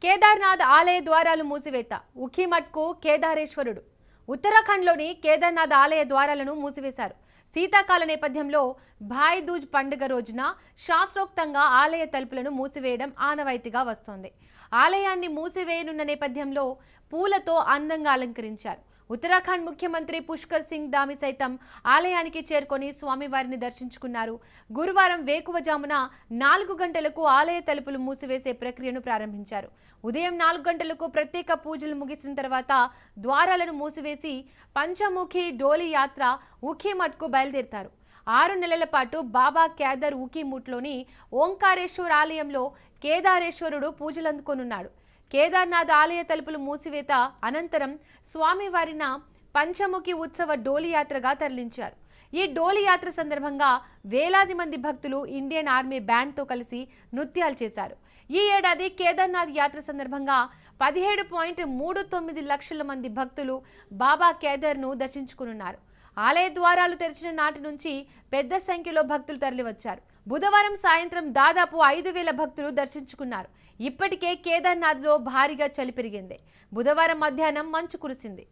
కేదార్నాథ్ ఆలయ ద్వారాలు మూసివేత ఉఖీమఠ్కు కేదారేశ్వరుడు. ఉత్తరాఖండ్లోని కేదార్నాథ్ ఆలయ ద్వారాలను మూసివేశారు. శీతాకాల నేపథ్యంలో భాయ్ దూజ్ పండుగ రోజున శాస్త్రోక్తంగా ఆలయ తలుపులను మూసివేయడం ఆనవాయితీగా వస్తోంది. ఆలయాన్ని మూసివేయనున్న నేపథ్యంలో పూలతో అందంగా అలంకరించారు. ఉత్తరాఖండ్ ముఖ్యమంత్రి పుష్కర్ సింగ్ ధామి సైతం ఆలయానికి చేరుకొని స్వామివారిని దర్శించుకున్నారు. గురువారం వేకువజామున 4 గంటలకు ఆలయ తలుపులు మూసివేసే ప్రక్రియను ప్రారంభించారు. ఉదయం 4 గంటలకు ప్రత్యేక పూజలు ముగిసిన తర్వాత ద్వారాలను మూసివేసి పంచముఖి డోలి యాత్ర ఉఖీమఠ్కు బయలుదేరతారు. 6 నెలల పాటు బాబా కేదార్ ఉఖీమఠ్లోని ఓంకారేశ్వర్ ఆలయంలో కేదారేశ్వరుడు పూజలు అందుకోనున్నాడు. కేదార్నాథ్ ఆలయ తలుపులు మూసివేత అనంతరం స్వామివారిన పంచముఖి ఉత్సవ డోలి యాత్రగా తరలించారు. ఈ డోలి యాత్ర సందర్భంగా వేలాది మంది భక్తులు ఇండియన్ ఆర్మీ బ్యాండ్తో కలిసి నృత్యాలు చేశారు. ఈ ఏడాది కేదార్నాథ్ యాత్ర సందర్భంగా 17.39 లక్షల మంది భక్తులు బాబా కేదార్ను దర్శించుకున్నారు. ఆలయ ద్వారాలు తెరిచిన నాటి నుంచి పెద్ద సంఖ్యలో భక్తులు తరలివచ్చారు. బుధవారం సాయంత్రం దాదాపు 5,000 భక్తులు దర్శించుకున్నారు. ఇప్పటికే కేదార్నాథ్లో భారీగా చలి పెరిగింది. బుధవారం మధ్యాహ్నం మంచు కురిసింది.